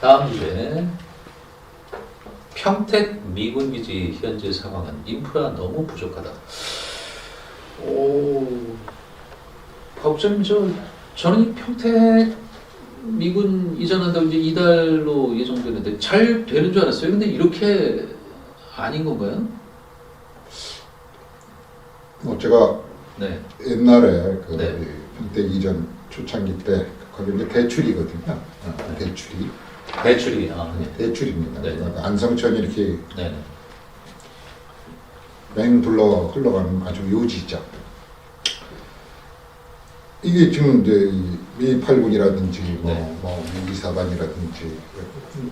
다음 주제. 평택 미군기지 현재 상황은 인프라 너무 부족하다. 오, 박사님, 저는 이 평택 미군 이전한다고 이제 이달로 예정되는데 잘 되는 줄 알았어요. 근데 이렇게 아닌 건가요? 뭐 제가 네. 옛날에 그 네. 평택 이전 초창기 때 거기 이제 대출이거든요. 대출이. 대출이. 네. 대출입니다. 네. 그러니까 안성천이 이렇게 네. 맹 둘러 흘러가는 아주 요지죠. 이게 지금 이제 미8군이라든지 네. 미2사단이라든지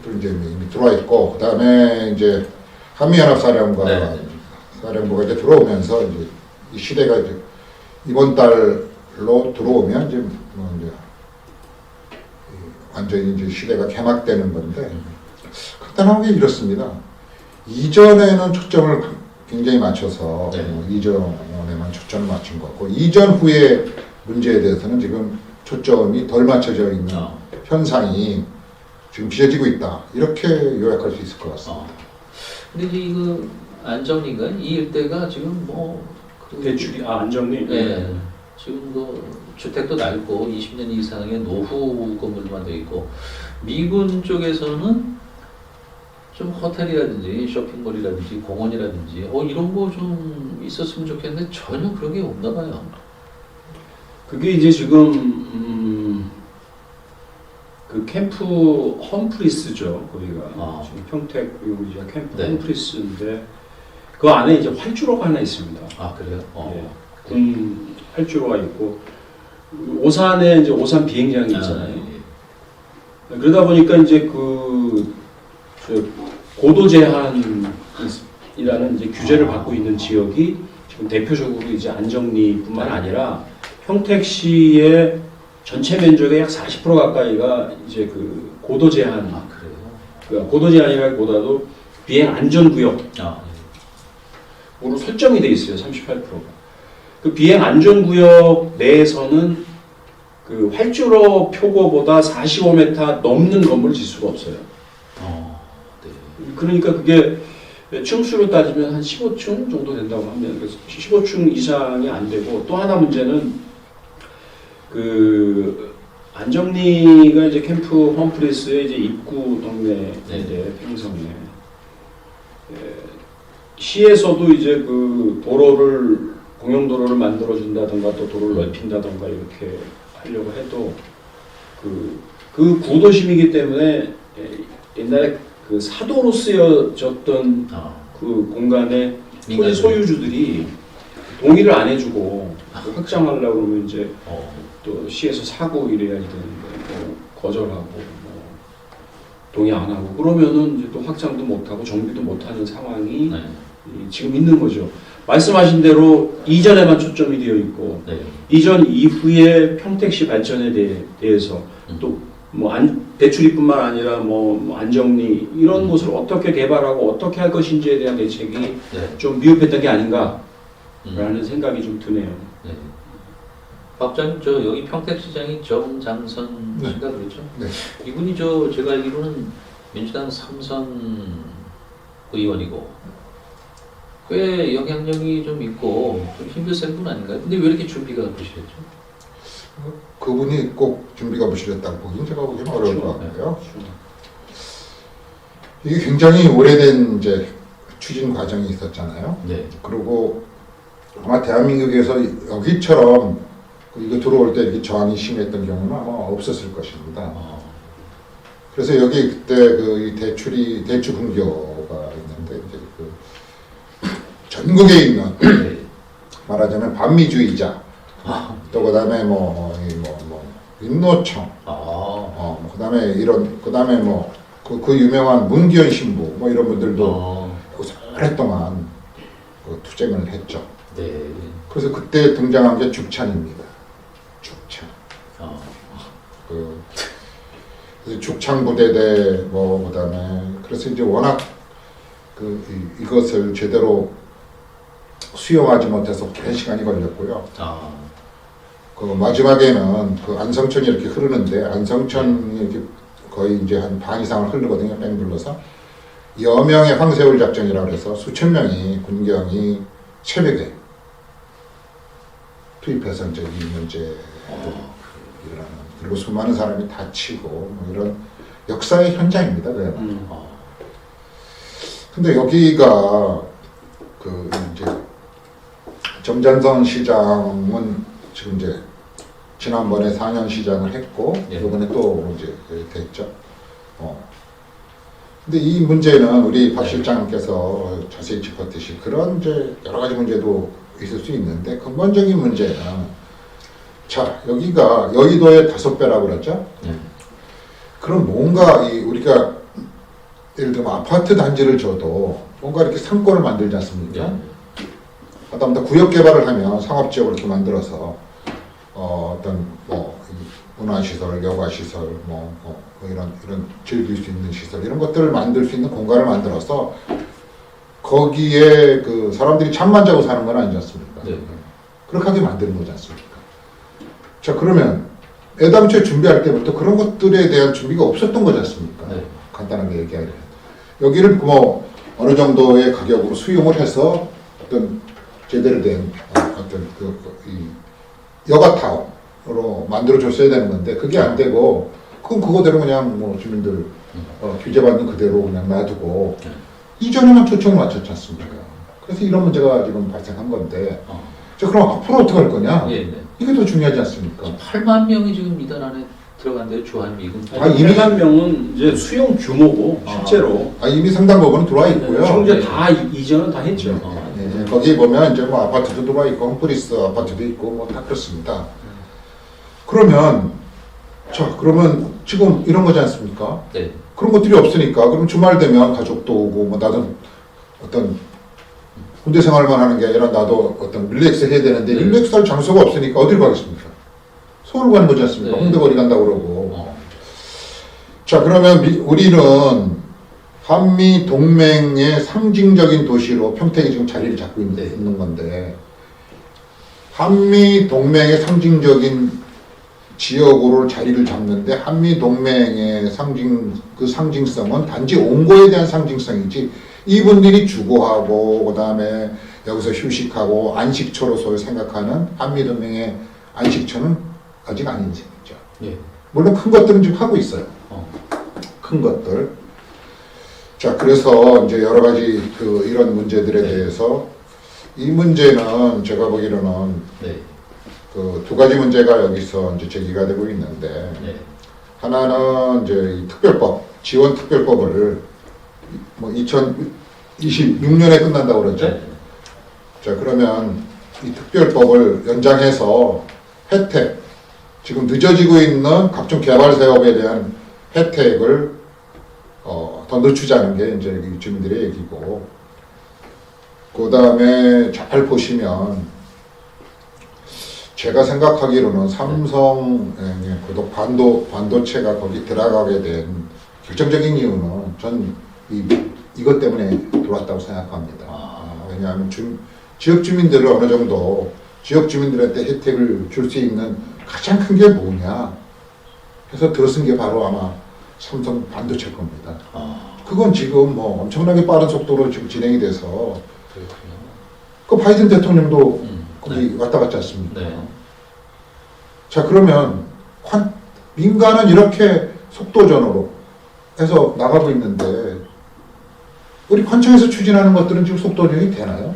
또 이제 이미 들어와 있고, 그 다음에 이제 한미연합사령부가 네. 사령부가 이제 들어오면서 이제 이 시대가 이제 이번 달로 들어오면 이제 뭐 이제 완전히 이제 시대가 개막되는 건데, 간단한 게 이렇습니다. 이전에는 초점을 굉장히 맞춰서 네. 이전에만 초점을 맞춘 거고, 이전 후에 문제에 대해서는 지금 초점이 덜 맞춰져 있는 현상이 지금 빚어지고 있다. 이렇게 요약할 수 있을 것 같습니다. 근데 이제 이거 안정리가 이 일대가 지금 대출이 안정리. 네. 지금 주택도 넓고 20년 이상의 노후 건물만 돼 있고, 미군 쪽에서는 좀 호텔이라든지 쇼핑몰이라든지 공원이라든지 이런 거 좀 있었으면 좋겠는데 전혀 그런 게 없나 봐요. 그게 이제 지금 그 캠프 험프리스죠, 거기가. 지금 평택 미군기지가 캠프 네. 험프리스인데 그 안에 이제 활주로가 하나 있습니다. 아, 그래요? 예. 군 활주로가 있고, 오산에 이제 오산 비행장이 있잖아요. 예. 그러다 보니까 이제 고도 제한이라는 이제 규제를 받고 있는 지역이 지금 대표적으로 이제 안정리뿐만 아니라 평택시의 전체 면적의 약 40% 가까이가 이제 그 고도 제한. 그래요? 그러니까 고도 제한이라기보다도 비행 안전 구역으로 설정이 돼 있어요. 38%가. 그 비행 안전 구역 내에서는 그 활주로 표고보다 45m 넘는 건물 지수가 없어요. 네. 그러니까 그게 층수로 따지면 한 15층 정도 된다고 하면, 그래서 15층 이상이 안 되고, 또 하나 문제는 그 안정리가 이제 캠프 험프리스의 이제 입구 동네인데, 평성에 시에서도 이제 그 도로를 공영도로를 만들어준다던가 또 도로를 넓힌다던가 이렇게 하려고 해도 그 구도심이기 때문에 옛날에 그 사도로 쓰여졌던 그 공간에 토지 소유주들이 동의를 안 해주고 확장하려고 그러면 이제 또 시에서 사고 이래야지 되는데 거절하고 동의 안 하고 그러면은 이제 또 확장도 못하고 정비도 못하는 상황이 지금 있는 거죠. 말씀하신 대로 이전에만 초점이 되어 있고, 이전 이후에 평택시 발전에 대해서 또 대출이뿐만 아니라 안정리 이런 곳을 어떻게 개발하고 어떻게 할 것인지에 대한 대책이 좀 미흡했던 게 아닌가라는 생각이 좀 드네요. 박장님, 여기 평택시장이 정장선 씨가 그렇죠? 네. 이분이 제가 알기로는 민주당 3선 의원이고 꽤 영향력이 좀 있고 좀 힘도 센 분 아닌가요? 근데 왜 이렇게 준비가 부실했죠? 그분이 꼭 준비가 부실했다고 보기는 제가 보기에는 어려울 것 같고요. 이게 굉장히 오래된 이제 추진 과정이 있었잖아요. 그리고 아마 대한민국에서 여기처럼 이거 들어올 때 이렇게 저항이 심했던 경우는 아마 없었을 것입니다. 그래서 여기 그때 이 대출 분교가 있는데 이제 전국에 있는 말하자면 반미주의자, 또 그다음에 인노청, 그다음에 그 유명한 문기현 신부 이런 분들도 오랫동안 투쟁을 했죠. 그래서 그때 등장한 게 죽창입니다. 죽창. 죽창 부대대 그다음에 그래서 이제 워낙 이것을 제대로 수용하지 못해서 오랜 시간이 걸렸고요. 마지막에는 안성천이 이렇게 흐르는데 안성천이 이렇게 거의 이제 한 반 이상을 흐르거든요. 뺑 둘러서. 여명의 황새울 작전이라고 해서 수천 명이 군경이 새벽에 투입해서 이제 이 문제를 일어나는, 그리고 수많은 사람이 다치고 뭐 이런 역사의 현장입니다. 근데 여기가 그 이제 점잔선 시장은 지금 이제 지난번에 4년 시장을 했고 이번에 또 이제 됐죠. 근데 이 문제는 우리 박 실장께서 자세히 짚었듯이 그런 이제 여러 가지 문제도 있을 수 있는데 근본적인 문제는 자 여기가 여의도의 5배라고 그랬죠. 그럼 뭔가 우리가 예를 들면 아파트 단지를 줘도 뭔가 이렇게 상권을 만들지 않습니까? 하다못해 구역 개발을 하면 상업지역을 이렇게 만들어서 어떤 뭐 문화시설, 여가시설, 뭐 이런 즐길 수 있는 시설 이런 것들을 만들 수 있는 공간을 만들어서 거기에 그 사람들이 잠만 자고 사는 건 아니지 않습니까? 그렇게 하게 만드는 거지 않습니까? 자 그러면 애당초에 준비할 때부터 그런 것들에 대한 준비가 없었던 거지 않습니까? 간단하게 얘기하면 여기를 뭐 어느 정도의 가격으로 수용을 해서 어떤 제대로 된 어떤 이 여가타운으로 만들어줬어야 되는 건데 그게 안 되고 그럼 그거대로 그냥 뭐 주민들 규제받는 그대로 그냥 놔두고 이전에만 초점을 맞췄지 않습니까? 그래서 이런 문제가 지금 발생한 건데 자 그럼 앞으로 어떻게 할 거냐? 이게 더 중요하지 않습니까? 8만 명이 지금 이달 안에 들어간대요. 주한미군. 이미 1만 명은 이제 수용 규모고 실제로 이미 상당 부분은 들어와 있고요. 지금 이제 다 이전은 다 했죠. 거기 보면 이제 뭐 아파트도 들어와 있고 홈플리스 아파트도 있고 뭐 다 그렇습니다. 그러면 자 그러면 지금 이런 거지 않습니까? 그런 것들이 없으니까 그럼 주말 되면 가족도 오고 뭐 나도 어떤 군대 생활만 하는 게 아니라 나도 어떤 릴렉스 해야 되는데 릴렉스 할 장소가 없으니까 어디로 가겠습니까? 서울 가는 거지 않습니까? 홍대거리 간다고 그러고. 자 그러면 우리는 한미 동맹의 상징적인 도시로 평택이 지금 자리를 잡고 있는 건데 한미 동맹의 상징적인 지역으로 자리를 잡는데 한미 동맹의 상징성은 단지 온고에 대한 상징성이지 이분들이 주거하고 그다음에 여기서 휴식하고 안식처로 소위 생각하는 한미 동맹의 안식처는 아직 아닌 셈이죠. 물론 큰 것들은 지금 하고 있어요. 큰 것들. 자, 그래서 이제 여러 가지 이런 문제들에 대해서 이 문제는 제가 보기로는 그 2가지 문제가 여기서 이제 제기가 되고 있는데 하나는 이제 이 특별법, 지원 특별법을 뭐 2026년에 끝난다고 그러죠. 자, 그러면 이 특별법을 연장해서 혜택, 지금 늦어지고 있는 각종 개발 사업에 대한 혜택을 더 늦추자는 게 이제 주민들의 얘기고, 그 다음에 잘 보시면 제가 생각하기로는 삼성의 반도체가 거기 들어가게 된 결정적인 이유는 전 이것 때문에 들어왔다고 생각합니다. 왜냐하면 지역 주민들을 어느 정도 지역 주민들한테 혜택을 줄 수 있는 가장 큰 게 뭐냐 해서 들어선 게 바로 아마 삼성 반도체일 겁니다. 그건 지금 뭐 엄청나게 빠른 속도로 지금 진행이 돼서 그 바이든 대통령도 거기 왔다 갔지 않습니까? 자 그러면 민간은 이렇게 속도전으로 해서 나가고 있는데 우리 관청에서 추진하는 것들은 지금 속도전이 되나요?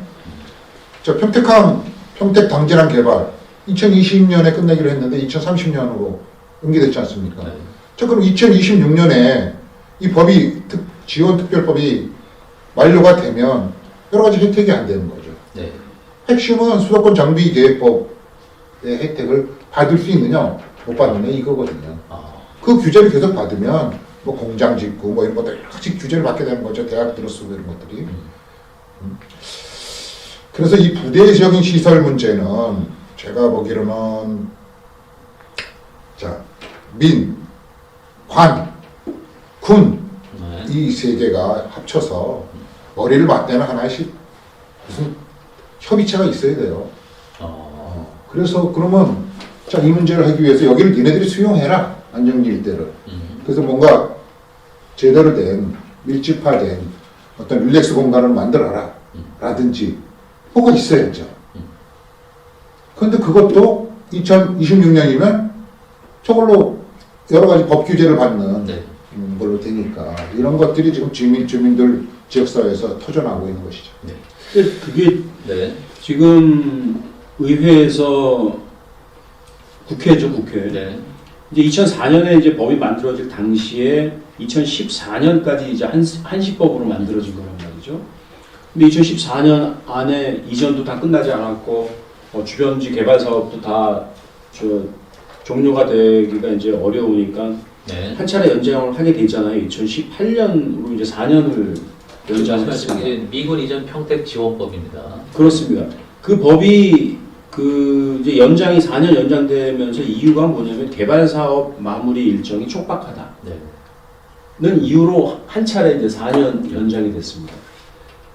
자 평택 당진항 개발 2020년에 끝내기로 했는데 2030년으로 연기됐지 않습니까? 자 그럼 2026년에 이 법이 지원특별법이 만료가 되면 여러 가지 혜택이 안 되는 거죠. 핵심은 수도권 장비 계획법의 혜택을 받을 수 있느냐 못 받느냐 이거거든요. 그 규제를 계속 받으면 뭐 공장 짓고 뭐 이런 것들 여러 가지 규제를 받게 되는 거죠. 대학 들어쓰고 이런 것들이. 그래서 이 부대적인 시설 문제는 제가 보기로는 자 민, 관, 군 이 세 개가 합쳐서 머리를 맞대는 하나씩 무슨 협의체가 있어야 돼요. 그래서 그러면 자 이 문제를 하기 위해서 여기를 니네들이 수용해라 안정지 일대를. 그래서 뭔가 제대로 된 밀집화된 어떤 릴렉스 공간을 만들어라 라든지 뭐가 있어야죠. 그런데 그것도 2026년이면 저걸로 여러 가지 법 규제를 받는 네. 걸로 되니까 이런 것들이 지금 주민들 지역사회에서 터져나오고 있는 것이죠. 네. 근데 그게 네. 지금 의회에서 국회죠, 국회. 네. 이제 2004년에 이제 법이 만들어질 당시에 2014년까지 이제 한시법으로 만들어진 거란 말이죠. 근데 2014년 안에 이전도 다 끝나지 않았고 주변지 개발 사업도 다 종료가 되기가 이제 어려우니까 네. 한 차례 연장을 하게 되잖아요. 2018년으로 이제 4년을 연장을 했습니다. 이제 미군 이전 평택 지원법입니다. 그렇습니다. 그 법이 그 이제 연장이 4년 연장되면서 이유가 뭐냐면 개발 사업 마무리 일정이 촉박하다. 네. 는 이유로 한 차례 이제 4년 연장이 됐습니다.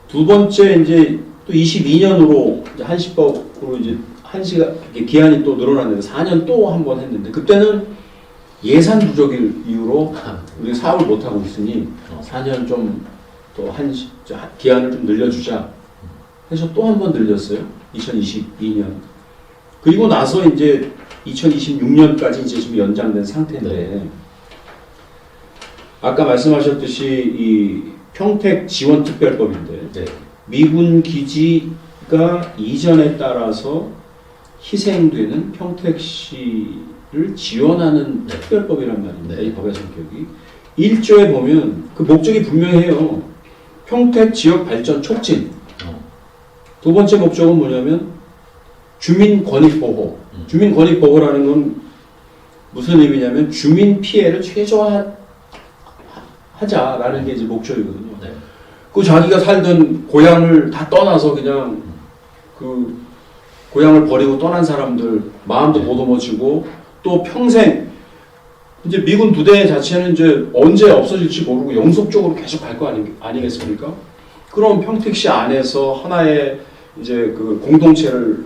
두 번째 이제 또 22년으로 이제 한시법으로 이제 한시가 기한이 또 늘어났는데 4년 또 한 번 했는데 그때는 예산 부족일 이유로 우리 사업을 못 하고 있으니 4년 좀 또 기한을 좀 늘려주자 해서 또 한 번 늘렸어요. 2022년. 그리고 나서 이제 2026년까지 이제 지금 연장된 상태인데 네. 아까 말씀하셨듯이 이 평택 지원특별법인데 네. 미군 기지가 이전에 따라서 희생되는 평택시를 지원하는 특별법이란 말입니다. 네. 이 법의 성격이 1조에 보면 그 목적이 분명해요. 평택 지역 발전 촉진. 두 번째 목적은 뭐냐면 주민 권익 보호. 주민 권익 보호라는 건 무슨 의미냐면 주민 피해를 최소화하자라는 게 이제 목적이거든요. 네. 그 자기가 살던 고향을 다 떠나서 그냥 그 고향을 버리고 떠난 사람들 마음도 보듬어주고 또 평생 이제 미군 부대 자체는 이제 언제 없어질지 모르고 영속적으로 계속 갈 거 아니겠습니까? 그럼 평택시 안에서 하나의 이제 그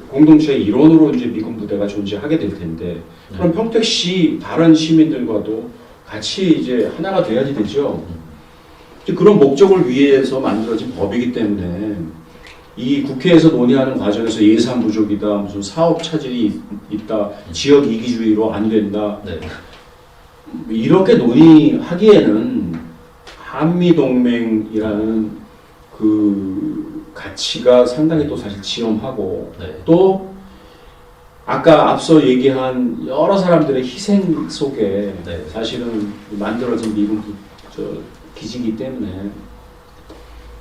공동체의 일원으로 이제 미군 부대가 존재하게 될 텐데 그럼 평택시 다른 시민들과도 같이 이제 하나가 돼야지 되죠. 이제 그런 목적을 위해서 만들어진 법이기 때문에 이 국회에서 논의하는 과정에서 예산 부족이다, 무슨 사업 차질이 있다, 지역 이기주의로 안 된다. 네. 이렇게 논의하기에는 한미동맹이라는 그 가치가 상당히 또 사실 지엄하고 네. 또 아까 앞서 얘기한 여러 사람들의 희생 속에 네. 사실은 만들어진 미군 기지이기 때문에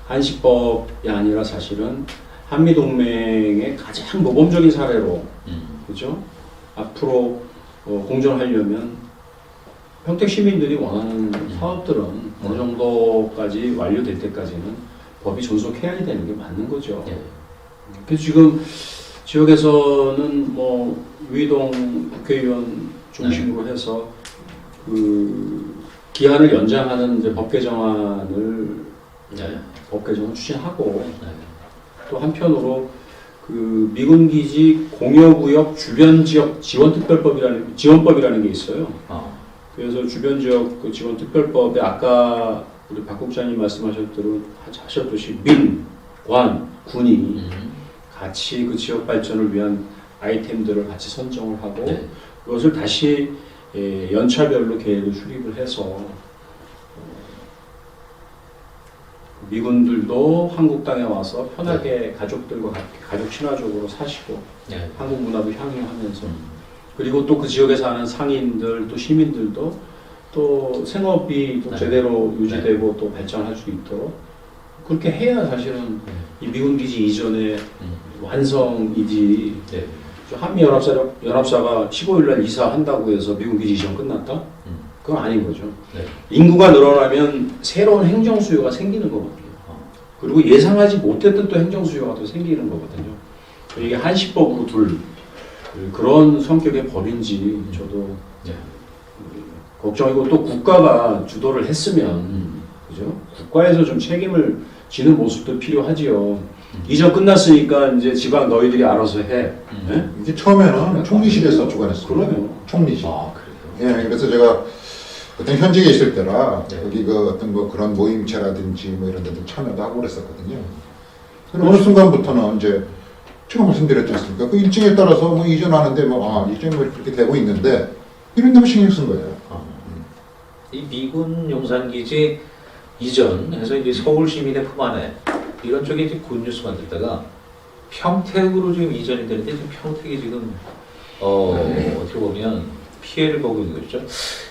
한시법이 아니라 사실은 한미동맹의 가장 모범적인 사례로 그죠? 앞으로 공존하려면 평택 시민들이 원하는 사업들은 어느 정도까지 완료될 때까지는 법이 존속해야 되는 게 맞는 거죠. 네. 그래서 지금 지역에서는 뭐 유이동 국회의원 중심으로 해서 그 기한을 연장하는 이제 법 개정안을 법 개정을 추진하고 또 한편으로 그 미군 기지 공여구역 주변 지역 지원법이라는 게 있어요. 그래서 주변 지역 그 지원 특별법에 아까 우리 박 국장님 말씀하셨듯이 민, 관, 군이 같이 그 지역 발전을 위한 아이템들을 같이 선정을 하고 네. 그것을 다시 연차별로 계획을 수립을 해서 미군들도 한국 땅에 와서 편하게 가족들과 가족 친화적으로 사시고 네. 한국 문화도 향유하면서 그리고 또 그 지역에 사는 상인들 또 시민들도 또 생업이 또 네. 제대로 유지되고 또 발전할 수 있도록 그렇게 해야 사실은 이 미군 기지 이전의 완성이지. 네. 한미 연합사가 15일 날 이사한다고 해서 미군 기지 이전 끝났다? 그건 아닌 거죠. 네. 인구가 늘어나면 새로운 행정 수요가 생기는 거거든요. 그리고 예상하지 못했던 또 행정 수요가 또 생기는 거거든요. 이게 한시법으로 둘 그런 성격의 법인지 저도 네. 걱정이고 또 국가가 주도를 했으면 그죠? 국가에서 좀 책임을 지는 모습도 필요하지요. 이전 끝났으니까 이제 지방 너희들이 알아서 해. 네? 이게 처음에는 총리실에서 주관했어요. 그럼요. 총리실. 아, 그래요? 예, 그래서 제가 그때 현직에 있을 때라 네. 여기 그 어떤 뭐 그런 모임체라든지 뭐 이런 데도 참여도 하고 그랬었거든요. 근데 어느 순간부터는 이제 제가 말씀드렸지 않습니까? 그 일정에 따라서 뭐 이전하는데 일정이 뭐 그렇게 되고 있는데 이런 데만 신경 쓴 거예요. 이 미군 용산기지 이전해서 이제 서울 시민의 품 안에 이런 쪽에 이제 굿뉴스만 듣다가 평택으로 지금 이전이 되는데 지금 평택이 지금 어떻게 보면 피해를 보고 있는 것이죠.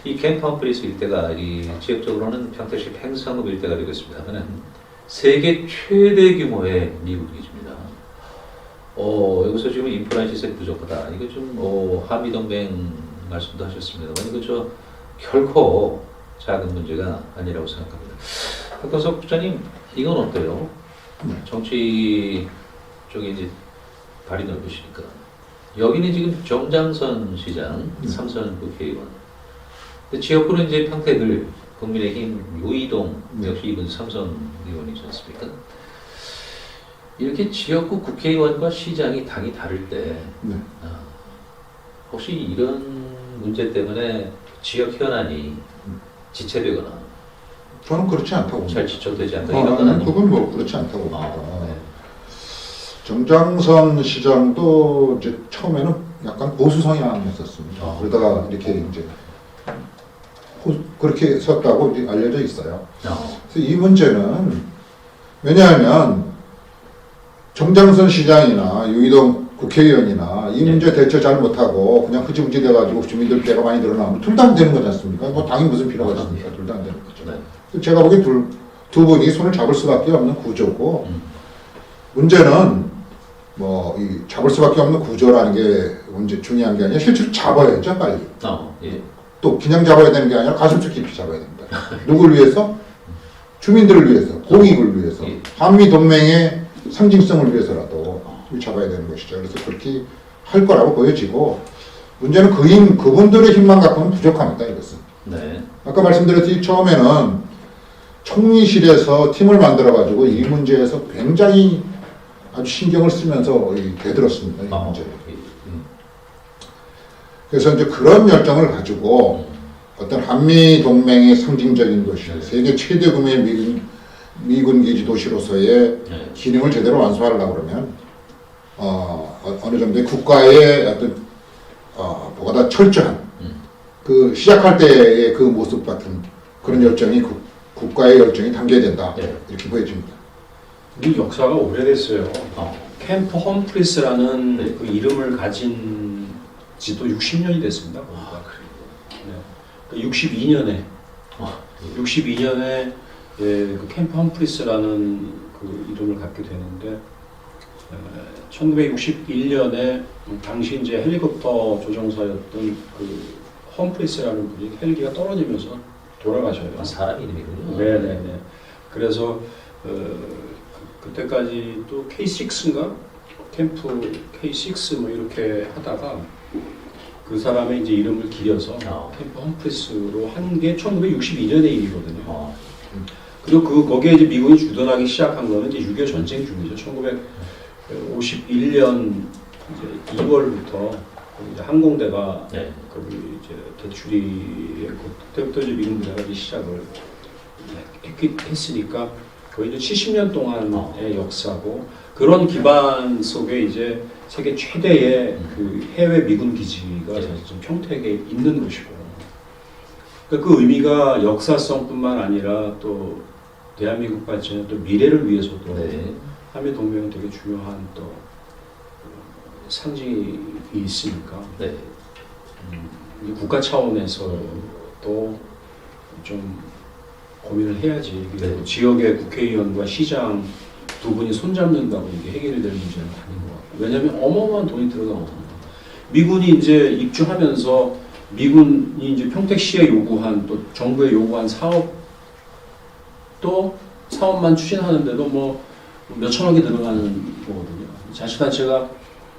이 캠프 험프리스 일대가 이 지역적으로는 평택시 팽성읍 일대가 되고 있습니다만 세계 최대 규모의 미군 기지입니다. 여기서 지금 인프라 시설이 부족하다. 이거 좀 한미 동맹 말씀도 하셨습니다만 이거 결코 작은 문제가 아니라고 생각합니다. 박건석 국장님, 이건 어때요? 정치 쪽에 이제 발이 넓으시니까. 여기는 지금 정장선 시장, 삼선 국회의원. 근데 지역구는 이제 평택을 국민의힘 요이동, 역시 이분 삼선 의원이지 않습니까? 이렇게 지역구 국회의원과 시장이 당이 다를 때, 혹시 이런 문제 때문에 지역 현안이 지체되거나 저는 그렇지 않다고 잘 지적되지 않다. 그건 뭐 그렇지 않다고 봅니다. 네. 정장선 시장도 이제 처음에는 약간 보수 성향이었었습니다. 그러다가 이렇게 이제 그렇게 섰다고 이제 알려져 있어요. 그래서 이 문제는 왜냐하면 정장선 시장이나 유이동 국회의원이나 이 문제 대처 잘 못하고 그냥 흐지부지 돼가지고 주민들 피해가 많이 늘어나면 둘 다 안 되는 거지 않습니까? 뭐 당이 무슨 필요가 있습니까? 둘 다 안 되는 거죠. 네. 제가 보기엔 두 분이 손을 잡을 수밖에 없는 구조고 문제는 뭐 이 잡을 수밖에 없는 구조라는 게 문제 중요한 게 아니라 실제로 잡아야죠 빨리. 예. 또 그냥 잡아야 되는 게 아니라 가슴속 깊이 잡아야 됩니다. 누굴 위해서? 주민들을 위해서, 공익을 위해서, 예. 한미 동맹의 상징성을 위해서라도 잡아야 되는 것이죠. 그래서 그렇게 할 거라고 보여지고 문제는 그분들의 힘만 갖고는 부족합니다. 이것은. 네. 아까 말씀드렸듯이 처음에는 총리실에서 팀을 만들어가지고 이 문제에서 굉장히 아주 신경을 쓰면서 되들었습니다. 이 문제를. 그래서 이제 그런 열정을 가지고 어떤 한미 동맹의 상징적인 도시, 세계 최대 규모의 미군 기지 도시로서의 기능을 제대로 완수하려고 그러면 어느 정도의 국가의 어떤 보다 철저한 그 시작할 때의 그 모습 같은 그런 열정이 국가의 열정이 담겨야 된다. 이렇게 보여집니다. 이 역사가 오래됐어요. 캠프 험프리스라는 그 이름을 가진 지도 60년이 됐습니다. 네. 62년에 그 캠프 험프리스라는 그 이름을 갖게 되는데 1961년에 당시 이제 헬리콥터 조종사였던 그 험프리스라는 분이 헬기가 떨어지면서 돌아가셔요. 사람 이름이군요. 네네네. 그래서 그때까지 또 K6인가 캠프 K6 뭐 이렇게 하다가 그 사람의 이제 이름을 기려서 캠프 험프리스로 한 게 1962년의 일이거든요. 그리고 거기에 이제 미군이 주둔하기 시작한 거는 이제 6.25 전쟁 중이죠. 1951년 이제 2월부터 이제 항공대가 거기 이제 대출이 그때부터 이제 미군 부대가 시작을 했으니까 거의 이제 70년 동안의 역사고 그런 기반 속에 이제 세계 최대의 그 해외 미군 기지가 사실 좀 평택에 있는 것이고 그러니까 그 의미가 역사성뿐만 아니라 또 대한민국 발전의 또 미래를 위해서도 한미 동맹은 되게 중요한 또 상징이 있으니까 국가 차원에서도 좀 고민을 해야지. 지역의 국회의원과 시장 두 분이 손잡는다고 이게 해결이 될 문제는 아닌 것 같고. 왜냐하면 어마어마한 돈이 들어가거든요. 미군이 이제 입주하면서 미군이 이제 평택시에 요구한 또 정부에 요구한 사업만 추진하는데도 뭐 몇천억이 들어가는 거거든요. 자치단체가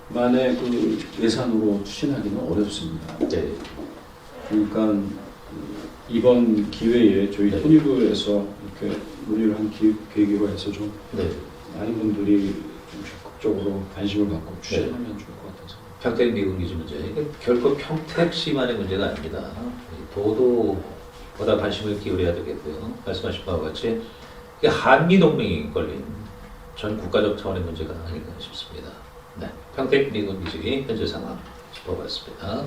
만에 그 예산으로 추진하기는 어렵습니다. 그러니까 이번 기회에 저희 토니부에서 이렇게 논의를 한 계기로 해서 좀 많은 분들이 좀 적극적으로 관심을 갖고 추진하면 좋을 것 같아서. 평택 미군 기지 문제. 이게 결코 평택시만의 문제가 아닙니다. 도도 보다 관심을 기울여야 되겠고요. 말씀하신 바와 같이 이게 한미 동맹이 걸린 전 국가적 차원의 문제가 아닐까 싶습니다. 네, 평택 미군 기지 현재 상황 짚어봤습니다.